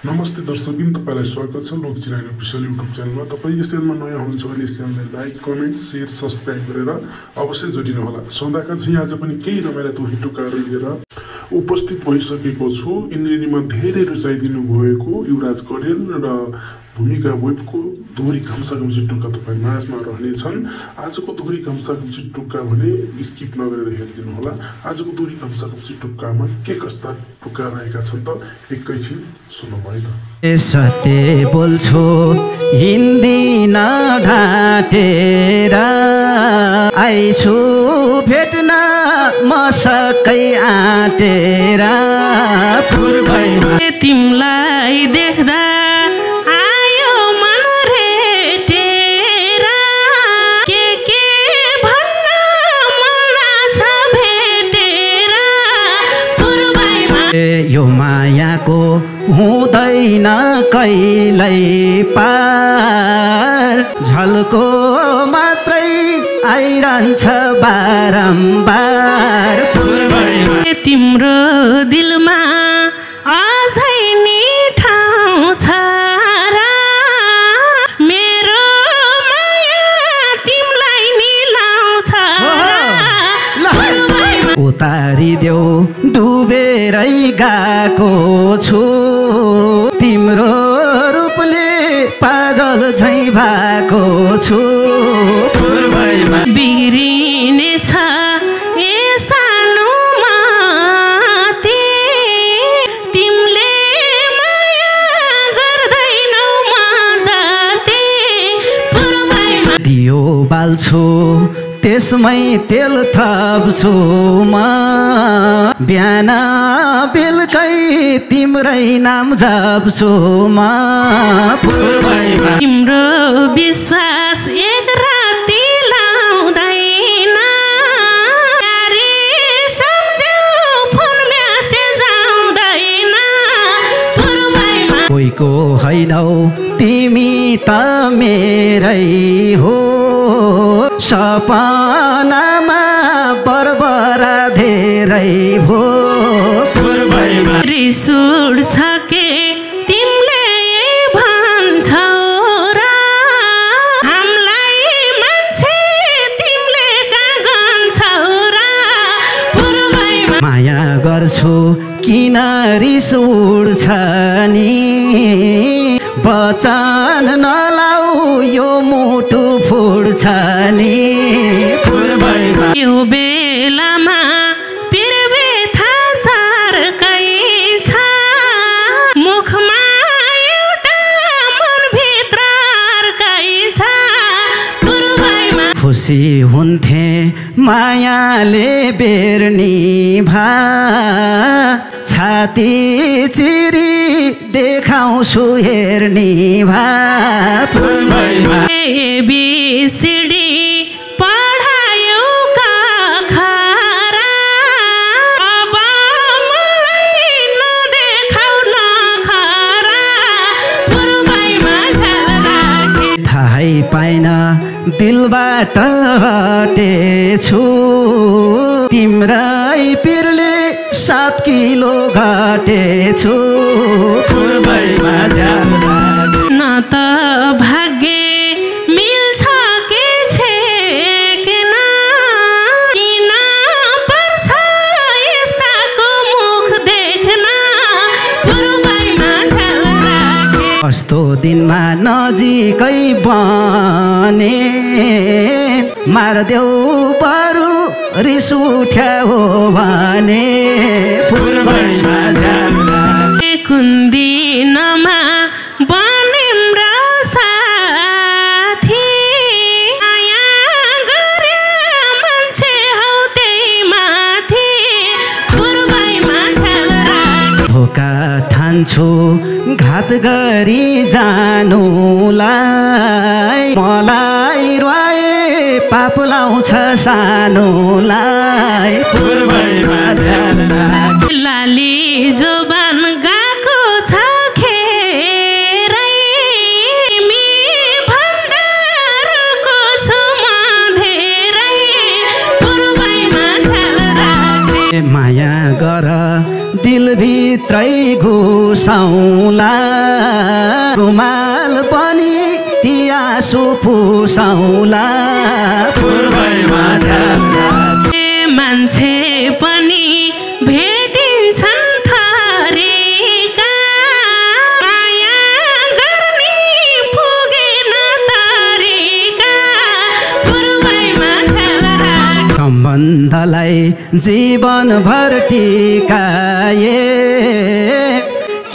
नमस्ते दर्शकबिन, तपाईलाई स्वागत छ लोक चिराइन अफिसियल युट्युब च्यानलमा। तपाईँ यस च्यानलमा नयाँ हुनुहुन्छ भने यस च्यानललाई लाइक, कमेन्ट, शेयर, सब्स्क्राइब गरेर अवश्य जोडिनु होला। सौदाका चाहिँ आज पनि केही रमाइला दोही टुक्काहरू लिएर उपस्थित भइसकेको छु। इन्द्रेणीमा धेरै रुचाइदिनु भएको युवराज कडेल र भूमिका वेबको दोहोरी घम्साघम्सी टुक्का तपाईँ माझमा रहनेछन्। आजको दोहोरी घम्साघम्सी टुक्का भने स्किप नगरेर हेरिदिनु होला। आजको दोहोरी घम्साघम्सी टुक्कामा के कस्ता टुक्का रहेका छन् त एकैछिन सुनौँ है त। सत्य बोल्छु हिन्दी नढाँटेर आइछु भेट्न म सकै आँटेर पूर्वैमा तिमलाई देख्दा आयो मन रेटेर के भन्न मन लाग्छ भेटेर पूर्वैमा यो मायाको हुँदैन कहिल्यै पार झल्को मात्रै आइरहन्छ बारम्बार पूर्वैमा तिम्रो दिलमा अझै नि ठाउँ छ र मेरो माया तिमीलाई नि लाउँछ उतारिदेऊ डुबेरै गएको छु तिम्रो रूपले पागल झैँ भएको छु पूर्वैमा बिग्रिने छ ए सानो माते तिमीले माया गर्दैनौ म जाते पूर्वैमा दियो बाल्छु त्यसमै तेल थप्छु म बिहान बेलुकै तिम्रै नाम जप्छु म पूर्वैमा तिम्रो विश्वास एक राति लाउँदैन अरे सम्झौ फोन म्यासेज आउँदैन पूर्वैमा कोहीको हैनौ तिमी त मेरै हो सपनामा बरबरा धेरै भो पूर्वैमा रिस उठ्छ के तिमीले भन्छौ र हामीलाई मान्छे तिमीले कहाँ गन्छौ र पूर्वैमा माया गर्छु किन रिस उठ्छ नि वचन नलाऊ यो मुटु फुट्छ नि पूर्वैमा यो बेलामा पिरबेथा झर्कै छ मुखमा एउटा मनभित्र अर्कै छ पूर्वैमा खुसी हुन्थे मायाले बेर्नी भा छाती चिरी देखाउँछु हेर्ने भा पूर्वैमा एबिसिडी पढायो कखरा अब मलाई नदेखाउ नखरा पूर्वैमा झलराखे थाहै पाइन दिलबाट हटेछु तिम्रै पिरले 7 किलो घटेछु पूर्वैमा न त भाग्य मिल्छ के छेकेन किन पर्छ यस्ताको मुख देख्न पूर्वैमा झलराखे कस्तो दिनमा नजिकै बने मारदेऊ बरु रिस उठ्या हो भने पूर्वैमा कुन दिनमा बनेम र साथी माया गरे मान्छे हौ त्यही माथि पूर्वैमा झलराखे धोका ठान्छु घात गरी जानुलाई मलाई रुवाए पाप लाउँछ सानोलाई पूर्वैमा लाली जोबान गएको छ खेरै मी भन्दारको छु म धेरै पूर्वैमा झलराखे माया गर दिलभित्रै घुस पुसाउला रुमाल पनि ती आँसु पुसाउला पूर्वैमा झ्याल्ला मान्छे पनि भेटिन्छन् थरीका माया गर्ने पुगेन तरिका पूर्वैमा झ्याल्ला सम्बन्धलाई जीवनभर टिकाए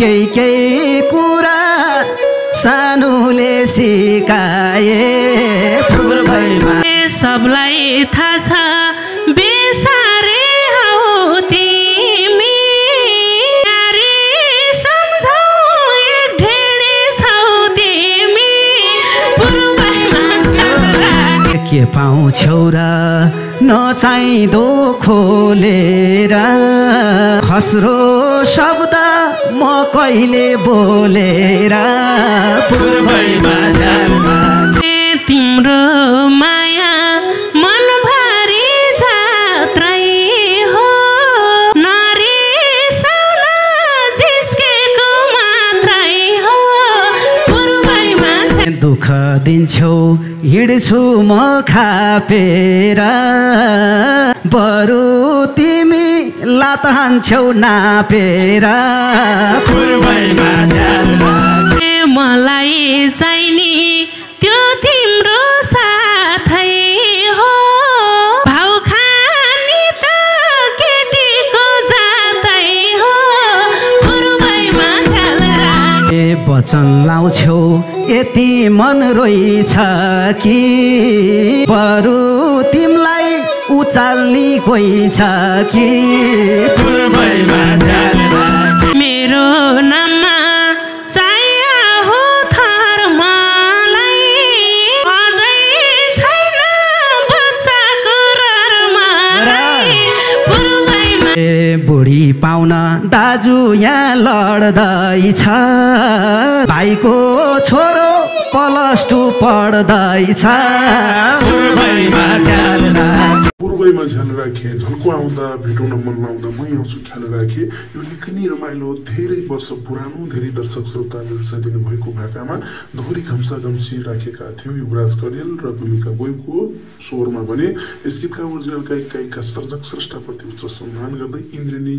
केही कुरा सानुले सिकाए पूर्वैमा सबलाई थाहा छ बेसारे हौ तिमी अरे सम्झौ एक ढेडे छौ तिमी पूर्वैमा के पाउँछौ र नचाहिँदो खोलेर खस्रो शब्द म कहिले बोलेर पूर्वैमा झ्याल्ला तिम्रो माया मनभरि जात्रै हो नरिसाउन जिस्केको मात्रै हो पूर्वैमा दुःख दिन्छौ हिँड्छु म खापेर बरु तिमी लात हान्छौ नापेर पूर्वैमा झ्याल्ला मलाई चाहिने त्यो तिम्रो साथै हो भाउ खानी त केटीको जातै हो पूर्वैमा झ्याल्ला वचन लाउँछौ यति मन रोइछ कि बरु तिमलाई उचाल्ने कोही छ कि पूर्वैमा झ्याल्ला मेरो नाममा चाहिया हो थर मलाई अझै छैन बच्चाको रहर मलाई पूर्वैमा बुढी पाउन दाजु यहाँ लड्दैछ भाइको छोरो +2 पढ्दैछ पूर्वैमा झ्याल्ला पूर्वैमा झ्याल राखे झल्को आउँदा भेटाउन मन लाउँदा मै आउँछु ख्याल राखे यो निकै नै रमाइलो धेरै वर्ष पुरानो धेरै दर्शक श्रोताहरू साथ भएको भाकामा दोहोरी घम्सा घम्सी राखेका थियौँ युवराज करेल र भूमिका बोयको स्वरमा भने यस गीतका ओरिजिनल गायकका सर्जक स्रष्टाप्रति उच्च सम्मान गर्दै इन्द्रिणी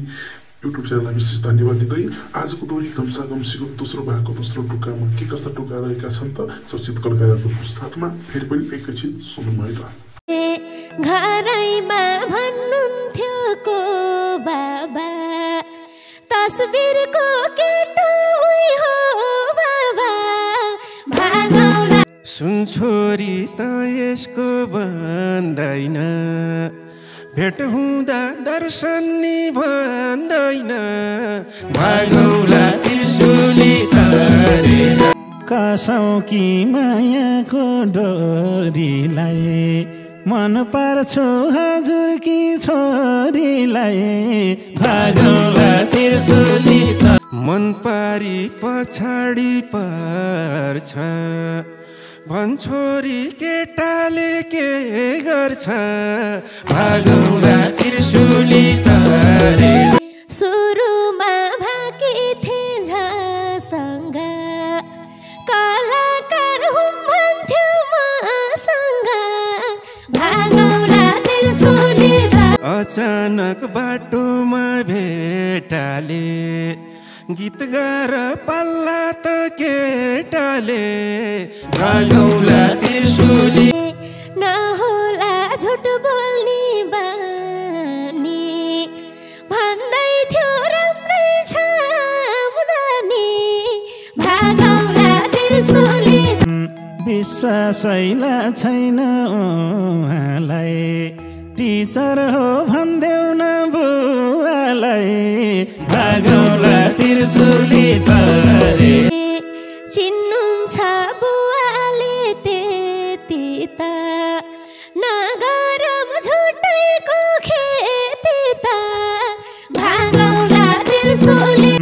युट्युब च्यानललाई विशेष धन्यवाद दिँदै आजको दोहोरी घम्सा घम्सीको दोस्रो भागको दोस्रो टुक्कामा के कस्ता टुक्का रहेका छन् त चर्चित कलाकारहरूको साथमा फेरि पनि एकैछिन सुनौँ है त घरैमा भन्नुहुन्थ्यो को बाबा तस्बिरको केटो हो बाबा भागौला सुन छोरी त यसको भन्दैन भेट हुँदा दर्शन नि भन्दैन भागौला त्रिशूली तरेर कसौँ कि मायाको डोरीलाई मन पर्छु हजुर कि छोरीलाई भागौला त्रिशूली मन पारी पछाडि पर्छ भन्छोरी केटाले के गर्छ भागौला त्रिशूली तरेर सुरुमा भाकी थिए झसँग कलाकार हुँ भन्थ्यो मसँग भागौला त्रिशूली अचानक बाटोमा भेटाले गीत गाएर पल्ला त केटाले भागौला त्रिशूली नहोला झुट बोल्ने बानी भन्दै थियो राम्रै छ मुदानी भागौला त्रिशूली विश्वासैला छैन उहाँलाई टिचर हो भन्देऊ न बुवालाई भागौला त्रिशूली तरेर चिन्नुहुन्छ बुवाले त्यति त नगरम झुटैको खेती त भागौला त्रिशूली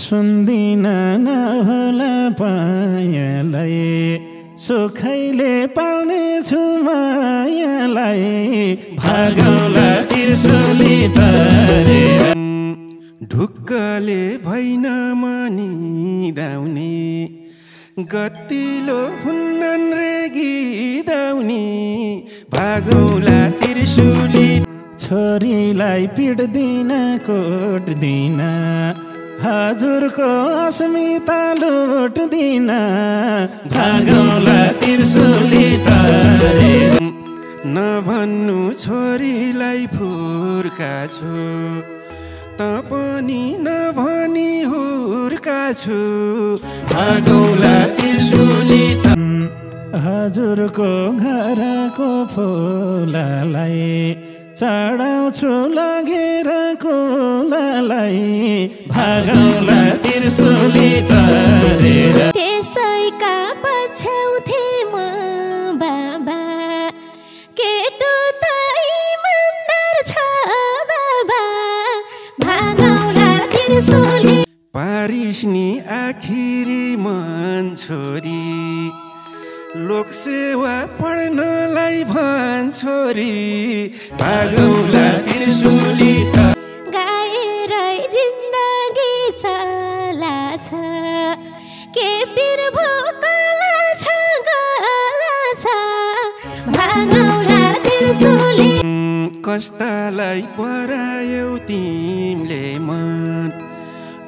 सुन्दिन नहोला पायालाई सुखैले पाल्ने छु मायालाई भागौला त्रिशूली तरेर ढुक ढुक्कले भइन मनिदाउने गतिलो हुन्नन् रे गीदाउने भागौला त्रिशुली छोरीलाई पिट्दिन कोट्दिन हजुरको अस्मिता लुट्दिन भागौला त्रिशुली तारेर नभन्नु छोरीलाई फुर्का छु त पनि नभनी हुर्का छु भागौला त्रिशुली हजुरको घरको फुललाई चढाउँछु लगेर कोलालाई भागौला त्रिशुली तारेर त्यसैका पछ्याउँथे म बाबा केटो त इमानदार छ बाबा भागौला त्रिशुली पारिस्नी आखिरी मन छोरी लोकसेवा पढ्नलाई भन् छोरी भागौला त्रिशुली गाएरै जिन्दगी चलाछ के पिर भोकला छ गला छ भागौला त्रिशुली कस्तालाई परायौ तिमीले मन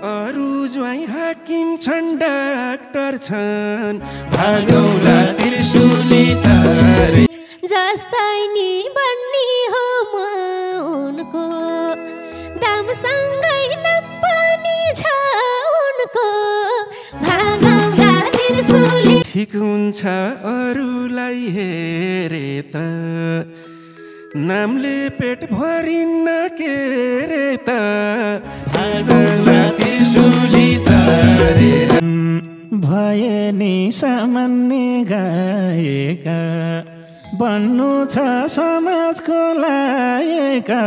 अरू ज्वाइँ हाकिम छन् डाक्टर छन् भागौला त्रिशुली तारे जसै नि बन्नी हो म उनको दामसँगै नाम पनि छ उनको भागौला त्रिशुली ठिक हुन्छ अरूलाई हेरे त नामले पेट भरिन्न के रे त भागौला त्रिशुली तारेर भए नि सामान्य गाएका बन्नु छ समाजको लायका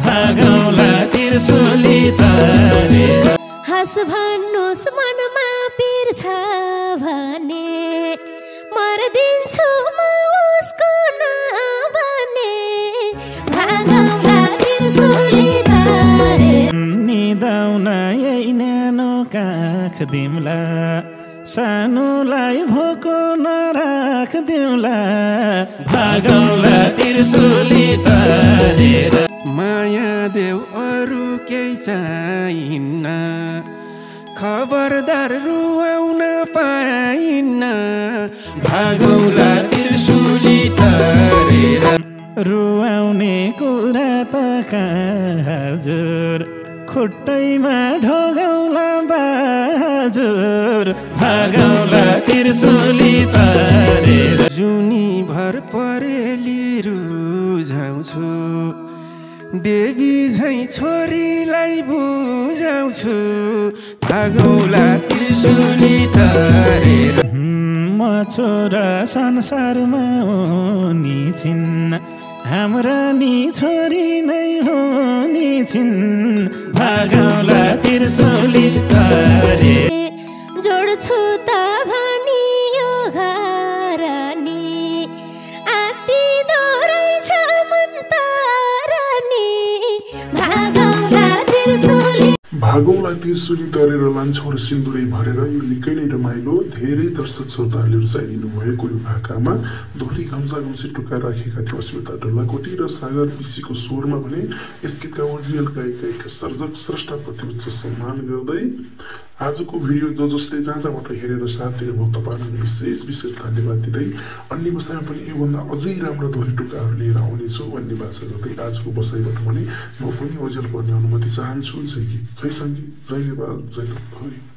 भागौला त्रिशुली तारेर हस भन्नुहोस् मनमा पिर छ भने मर्दिन्छु म उसको नभने भागौला त्रिशुली तारेर निदाउन यही न्यानो काख दिउँला सानोलाई भोको नराख दिउँला भागौला त्रिशुली तारेर माया देव अरू केही चाहिन्न खबरदार रुवाउन पाइन्न भागौला त्रिशुली तारेर रुवाउने कुरा त हजुर खुट्टैमा ढोगौला बाजुर भागौला त्रिशुली तारेर जुनी भर परेली रुझाउँछु देवी झैँ छोरीलाई बुझाउँछु भागौला त्रिशुली तारेर म छोरा संसारमा उनी छिन् हाम्रा नि छोरी नै हुने छिन् भागौला त्रिशुली तारेर जोड्छु त भनियो घरानी आत्तिदो रहेछ मन तारानी भागौला त्रिशुली भागौला त्रिशुली तरेर लान्छौँ र सिन्दुरै भरेर यो निकै नै रमाइलो धेरै दर्शक श्रोताहरूले रुचाइदिनु भएको यो भाकामा दोहोरी घम्सा घम्सी टुक्का राखेका थियौँ अस्मिता ढुल्लाकोटी र सागर पिसीको स्वरमा भने यस गीतका ओरिजिनल गायिका सर्जक स्रष्टाप्रति उच्च सम्मान गर्दै आजको भिडियो जसले जहाँ जहाँबाट हेरेर साथ दिनुभयो तपाईँहरूलाई विशेष विशेष धन्यवाद दिँदै अन्य बसाइमा पनि योभन्दा अझै राम्रो दोहोरी टुक्काहरू लिएर आउनेछु भन्ने बाचा गर्दै आजको बसाइबाट भने म पनि ओझेल पर्ने अनुमति चाहन्छु। जय गीत, जय सङ्गीत, जय नेपाल, जय दोहोरी।